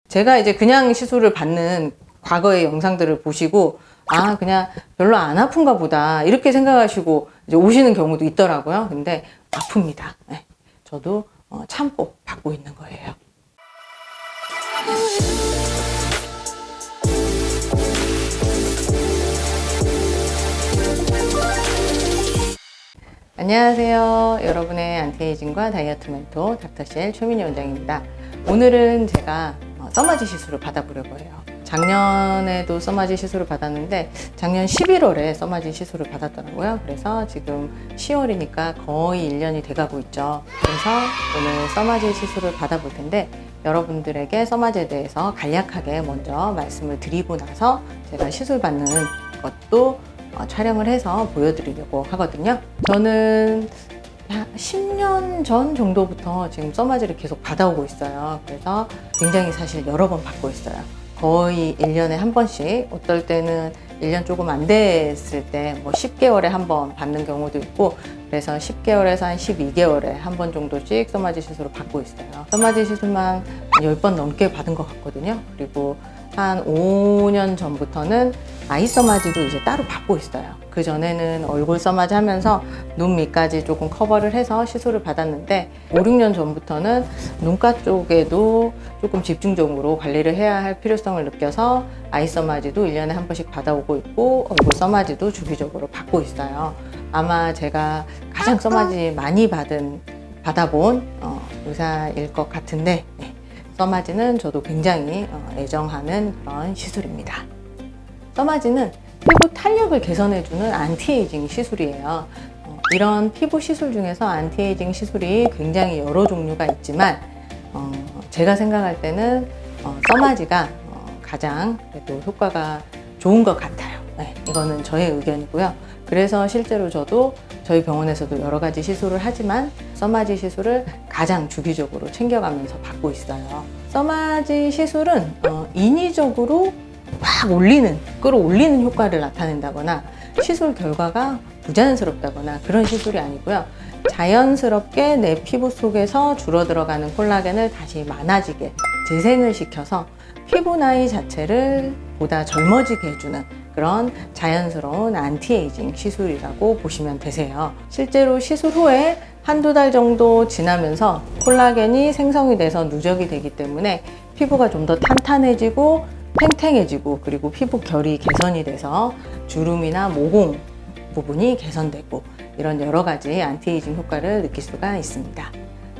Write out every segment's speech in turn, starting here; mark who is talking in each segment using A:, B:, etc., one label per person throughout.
A: 제가 이제 그냥 시술을 받는 과거의 영상들을 보시고 아 그냥 별로 안 아픈가 보다 이렇게 생각하시고 이제 오시는 경우도 있더라고요. 근데 아픕니다. 네. 저도 참고 받고 있는 거예요. 안녕하세요. 여러분의 안티에이징과 다이어트 멘토 닥터쉘 최민희 원장입니다. 오늘은 제가 써마지 시술을 받아보려고 해요. 작년에도 써마지 시술을 받았는데 작년 11월에 써마지 시술을 받았더라고요. 그래서 지금 10월이니까 거의 1년이 돼가고 있죠. 그래서 오늘 써마지 시술을 받아볼 텐데 여러분들에게 써마지에 대해서 간략하게 먼저 말씀을 드리고 나서 제가 시술 받는 것도 촬영을 해서 보여드리려고 하거든요. 저는 10년 전 정도부터 지금 써마지를 계속 받아오고 있어요. 그래서 굉장히 사실 여러 번 받고 있어요. 거의 1년에 한 번씩, 어떨 때는 1년 조금 안 됐을 때 뭐 10개월에 한 번 받는 경우도 있고, 그래서 10개월에서 한 12개월에 한 번 정도씩 써마지 시술을 받고 있어요. 써마지 시술만 10번 넘게 받은 것 같거든요. 그리고 한 5년 전부터는 아이 써마지도 이제 따로 받고 있어요. 그 전에는 얼굴 써마지 하면서 눈 밑까지 조금 커버를 해서 시술을 받았는데 5, 6년 전부터는 눈가 쪽에도 조금 집중적으로 관리를 해야 할 필요성을 느껴서 아이 써마지도 1년에 한 번씩 받아오고 있고 얼굴 써마지도 주기적으로 받고 있어요. 아마 제가 가장 써마지 많이 받아본 의사일 것 같은데 써마지는 저도 굉장히 애정하는 그런 시술입니다. 써마지는 피부 탄력을 개선해주는 안티에이징 시술이에요. 이런 피부 시술 중에서 안티에이징 시술이 굉장히 여러 종류가 있지만 제가 생각할 때는 써마지가 가장 그래도 효과가 좋은 것 같아요. 네, 이거는 저의 의견이고요. 그래서 실제로 저도 저희 병원에서도 여러 가지 시술을 하지만 써마지 시술을 가장 주기적으로 챙겨가면서 받고 있어요. 써마지 시술은 인위적으로 막 끌어올리는 효과를 나타낸다거나 시술 결과가 부자연스럽다거나 그런 시술이 아니고요. 자연스럽게 내 피부 속에서 줄어들어가는 콜라겐을 다시 많아지게 재생을 시켜서 피부 나이 자체를 보다 젊어지게 해주는 그런 자연스러운 안티에이징 시술이라고 보시면 되세요. 실제로 시술 후에 한두 달 정도 지나면서 콜라겐이 생성이 돼서 누적이 되기 때문에 피부가 좀 더 탄탄해지고 탱탱해지고 그리고 피부 결이 개선이 돼서 주름이나 모공 부분이 개선되고 이런 여러 가지 안티에이징 효과를 느낄 수가 있습니다.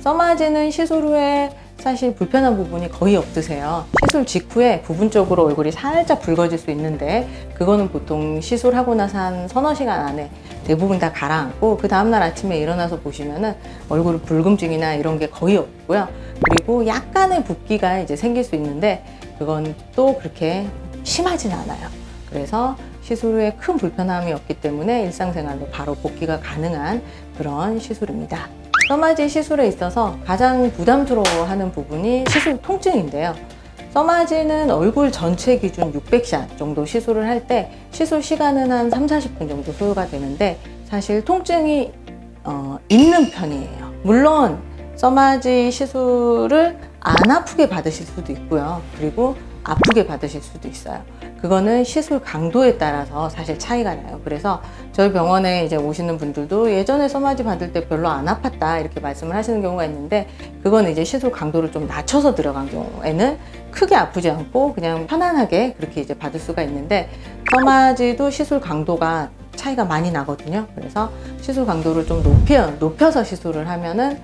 A: 써마지는 시술 후에 사실 불편한 부분이 거의 없으세요. 시술 직후에 부분적으로 얼굴이 살짝 붉어질 수 있는데 그거는 보통 시술하고 나서 한 서너 시간 안에 대부분 다 가라앉고 그 다음날 아침에 일어나서 보시면은 얼굴 붉음증이나 이런 게 거의 없고요. 그리고 약간의 붓기가 이제 생길 수 있는데 그건 또 그렇게 심하진 않아요. 그래서 시술 후에 큰 불편함이 없기 때문에 일상생활로 바로 복귀가 가능한 그런 시술입니다. 써마지 시술에 있어서 가장 부담스러워하는 부분이 시술 통증인데요. 써마지는 얼굴 전체 기준 600샷 정도 시술을 할 때 시술 시간은 한 3, 40분 정도 소요가 되는데 사실 통증이 있는 편이에요. 물론 써마지 시술을 안 아프게 받으실 수도 있고요. 그리고 아프게 받으실 수도 있어요. 그거는 시술 강도에 따라서 사실 차이가 나요. 그래서 저희 병원에 이제 오시는 분들도 예전에 써마지 받을 때 별로 안 아팠다 이렇게 말씀을 하시는 경우가 있는데 그건 이제 시술 강도를 좀 낮춰서 들어간 경우에는 크게 아프지 않고 그냥 편안하게 그렇게 이제 받을 수가 있는데 써마지도 시술 강도가 차이가 많이 나거든요. 그래서 시술 강도를 좀 높여서 시술을 하면은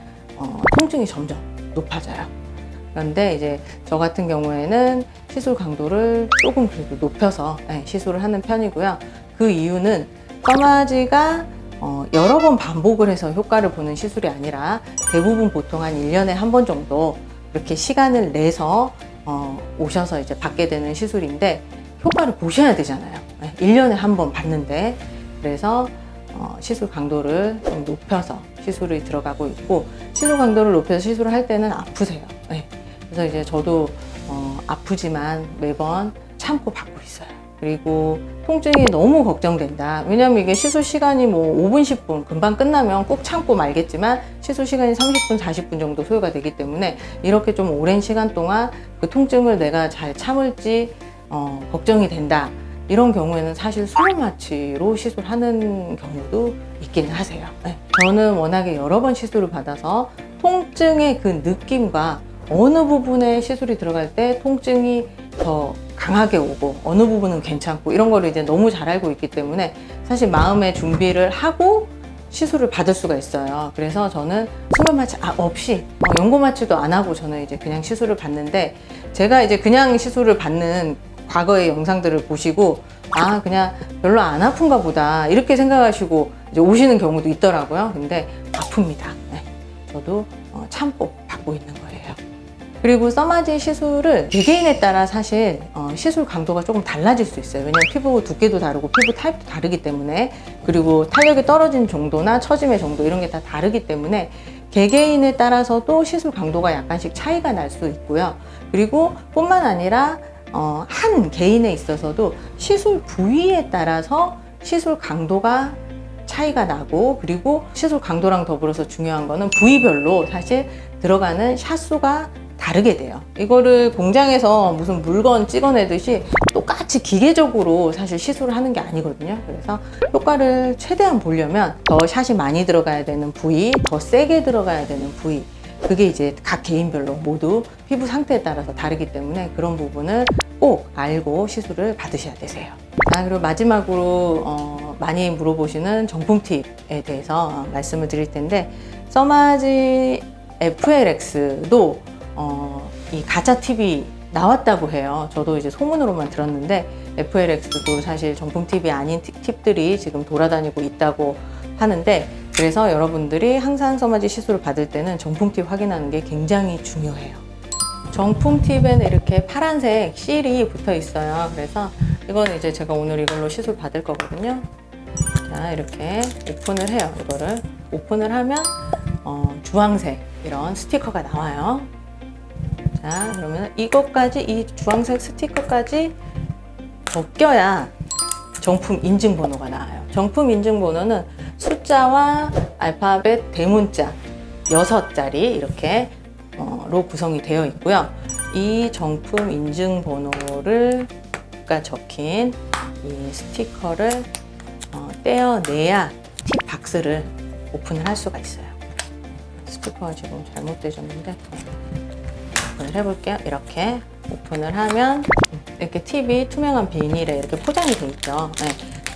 A: 통증이 점점 높아져요. 그런데 이제 저 같은 경우에는 시술 강도를 조금 그래도 높여서 시술을 하는 편이고요. 그 이유는 써마지가 여러 번 반복을 해서 효과를 보는 시술이 아니라 대부분 보통 한 1년에 한 번 정도 이렇게 시간을 내서 오셔서 이제 받게 되는 시술인데 효과를 보셔야 되잖아요. 1년에 한 번 받는데 그래서 시술 강도를 좀 높여서 시술이 들어가고 있고 시술 강도를 높여서 시술을 할 때는 아프세요. 그래서 이제 저도 아프지만 매번 참고 받고 있어요. 그리고 통증이 너무 걱정된다. 왜냐면 이게 시술 시간이 뭐 5분, 10분 금방 끝나면 꾹 참고 말겠지만 시술 시간이 30분, 40분 정도 소요가 되기 때문에 이렇게 좀 오랜 시간 동안 그 통증을 내가 잘 참을지 걱정이 된다. 이런 경우에는 사실 수면 마취로 시술하는 경우도 있기는 하세요. 네. 저는 워낙에 여러 번 시술을 받아서 통증의 그 느낌과 어느 부분에 시술이 들어갈 때 통증이 더 강하게 오고 어느 부분은 괜찮고 이런 거를 이제 너무 잘 알고 있기 때문에 사실 마음의 준비를 하고 시술을 받을 수가 있어요. 그래서 저는 수면 마취 없이 연고 마취도 안 하고 저는 이제 그냥 시술을 받는데, 제가 이제 그냥 시술을 받는 과거의 영상들을 보시고 그냥 별로 안 아픈가 보다 이렇게 생각하시고 이제 오시는 경우도 있더라고요. 근데 아픕니다. 네. 저도 참고 받고 있는 거예요. 그리고 써마지 시술을 개개인에 따라 사실 시술 강도가 조금 달라질 수 있어요. 왜냐면 피부 두께도 다르고 피부 타입도 다르기 때문에, 그리고 탄력이 떨어진 정도나 처짐의 정도 이런 게 다 다르기 때문에 개개인에 따라서도 시술 강도가 약간씩 차이가 날 수 있고요. 그리고 뿐만 아니라 한 개인에 있어서도 시술 부위에 따라서 시술 강도가 차이가 나고, 그리고 시술 강도랑 더불어서 중요한 거는 부위별로 사실 들어가는 샷수가 다르게 돼요. 이거를 공장에서 무슨 물건 찍어내듯이 똑같이 기계적으로 사실 시술을 하는 게 아니거든요. 그래서 효과를 최대한 보려면 더 샷이 많이 들어가야 되는 부위, 더 세게 들어가야 되는 부위, 그게 이제 각 개인별로 모두 피부 상태에 따라서 다르기 때문에 그런 부분을 꼭 알고 시술을 받으셔야 되세요. 그리고 마지막으로 많이 물어보시는 정품 팁에 대해서 말씀을 드릴 텐데, 써마지 FLX도 이 가짜 팁이 나왔다고 해요. 저도 이제 소문으로만 들었는데 FLX도 사실 정품 팁이 아닌 팁들이 지금 돌아다니고 있다고 하는데, 그래서 여러분들이 항상 써마지 시술을 받을 때는 정품 팁 확인하는 게 굉장히 중요해요. 정품 팁에는 이렇게 파란색 실이 붙어 있어요. 그래서 이건 이제 제가 오늘 이걸로 시술 받을 거거든요. 자, 이렇게 오픈을 해요. 이거를 오픈을 하면 주황색 이런 스티커가 나와요. 자, 그러면 이것까지, 이 주황색 스티커까지 벗겨야 정품 인증번호가 나와요. 정품 인증번호는 숫자와 알파벳 대문자 6자리 이렇게 로 구성이 되어 있고요. 이 정품 인증번호가 적힌 이 스티커를 떼어내야 팁 박스를 오픈을 할 수가 있어요. 스티커가 지금 잘못되셨는데 오픈을 해볼게요. 이렇게 오픈을 하면 이렇게 팁이 투명한 비닐에 이렇게 포장이 되어 있죠. 네.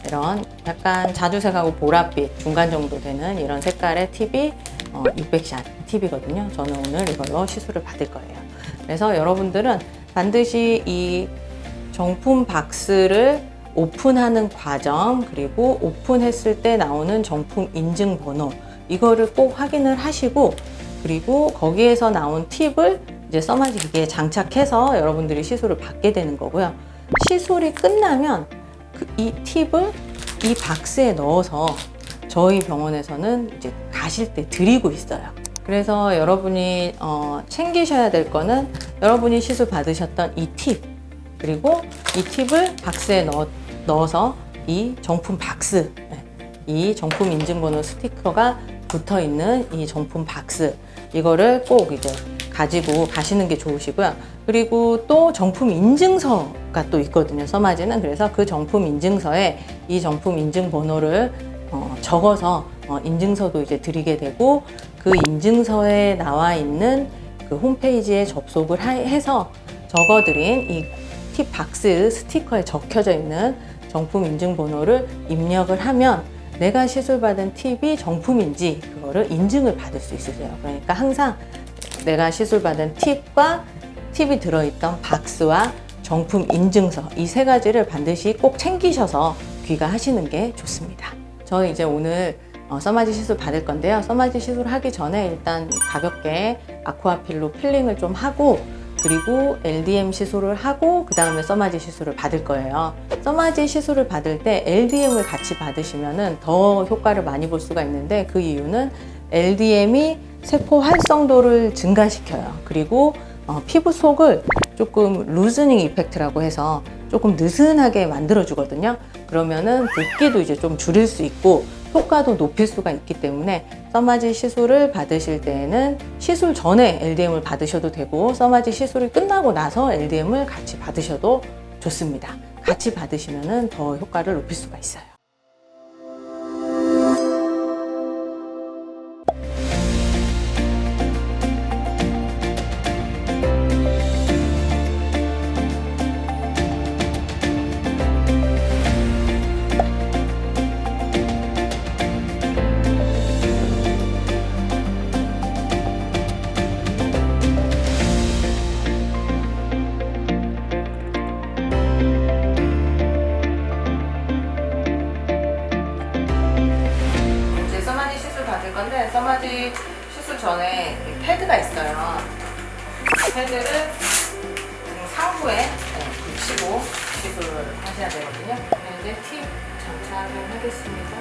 A: 이런 약간 자주색하고 보랏빛 중간 정도 되는 이런 색깔의 팁이 600샷 팁이거든요. 저는 오늘 이걸로 시술을 받을 거예요. 그래서 여러분들은 반드시 이 정품 박스를 오픈하는 과정, 그리고 오픈했을 때 나오는 정품 인증번호, 이거를 꼭 확인을 하시고, 그리고 거기에서 나온 팁을 이제 써마지 기계에 장착해서 여러분들이 시술을 받게 되는 거고요. 시술이 끝나면 이 팁을 이 박스에 넣어서 저희 병원에서는 이제 가실 때 드리고 있어요. 그래서 여러분이 챙기셔야 될 거는 여러분이 시술 받으셨던 이 팁, 그리고 이 팁을 박스에 넣어서 이 정품 박스, 이 정품 인증번호 스티커가 붙어 있는 이 정품 박스, 이거를 꼭 이제 가지고 가시는 게 좋으시고요. 그리고 또 정품 인증서가 또 있거든요, 써마지는. 그래서 그 정품 인증서에 이 정품 인증번호를 적어서 인증서도 이제 드리게 되고, 그 인증서에 나와 있는 그 홈페이지에 접속을 해서 적어드린 이 팁 박스 스티커에 적혀져 있는 정품 인증번호를 입력을 하면 내가 시술받은 팁이 정품인지 그거를 인증을 받을 수 있으세요. 그러니까 항상 내가 시술받은 팁과 팁이 들어있던 박스와 정품 인증서, 이 세 가지를 반드시 꼭 챙기셔서 귀가하시는 게 좋습니다. 저는 이제 오늘 써마지 시술 받을 건데요. 써마지 시술 하기 전에 일단 가볍게 아쿠아필로 필링을 좀 하고, 그리고 LDM 시술을 하고 그 다음에 써마지 시술을 받을 거예요. 써마지 시술을 받을 때 LDM을 같이 받으시면 더 효과를 많이 볼 수가 있는데, 그 이유는 LDM이 세포 활성도를 증가시켜요. 그리고 피부 속을 조금 루즈닝 이펙트라고 해서 조금 느슨하게 만들어주거든요. 그러면은 붓기도 이제 좀 줄일 수 있고 효과도 높일 수가 있기 때문에 써마지 시술을 받으실 때에는 시술 전에 LDM을 받으셔도 되고 써마지 시술이 끝나고 나서 LDM을 같이 받으셔도 좋습니다. 같이 받으시면은 더 효과를 높일 수가 있어요. 이제 써마지 시술 받을 건데 써마지 시술 전에 패드가 있어요. 패드를 상부에 붙이고 시술을 하셔야 되거든요. 이제 팁 장착을 하겠습니다.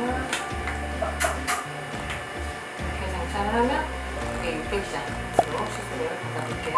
A: 이렇게 장착을 하면 이게 600시간으로 시술을 받아볼게요.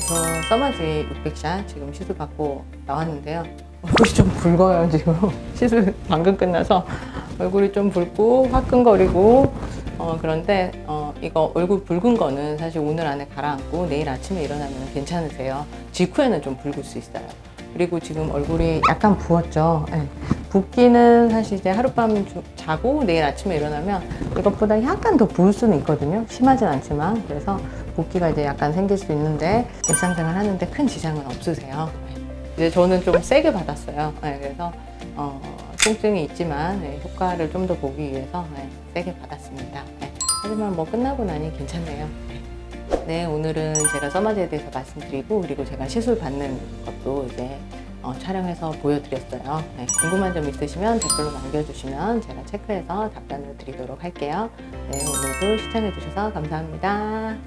A: 저 써마지 600샷 지금 시술 받고 나왔는데요. 얼굴이 좀 붉어요 지금. 시술 방금 끝나서 얼굴이 좀 붉고 화끈거리고 그런데 이거 얼굴 붉은 거는 사실 오늘 안에 가라앉고 내일 아침에 일어나면 괜찮으세요. 직후에는 좀 붉을 수 있어요. 그리고 지금 얼굴이 약간 부었죠. 네. 붓기는 사실 이제 하룻밤 자고 내일 아침에 일어나면 이것보다 약간 더 부을 수는 있거든요. 심하진 않지만. 그래서 붓기가 이제 약간 생길 수 있는데 일상생활 하는데 큰 지장은 없으세요. 네. 이제 저는 좀 세게 받았어요. 네. 그래서 통증이 있지만 네. 효과를 좀 더 보기 위해서 네. 세게 받았습니다. 네. 하지만 뭐 끝나고 나니 괜찮네요. 네. 네, 오늘은 제가 써마지에 대해서 말씀드리고 그리고 제가 시술 받는 것도 이제 촬영해서 보여드렸어요. 네, 궁금한 점 있으시면 댓글로 남겨주시면 제가 체크해서 답변을 드리도록 할게요. 네, 오늘도 시청해주셔서 감사합니다.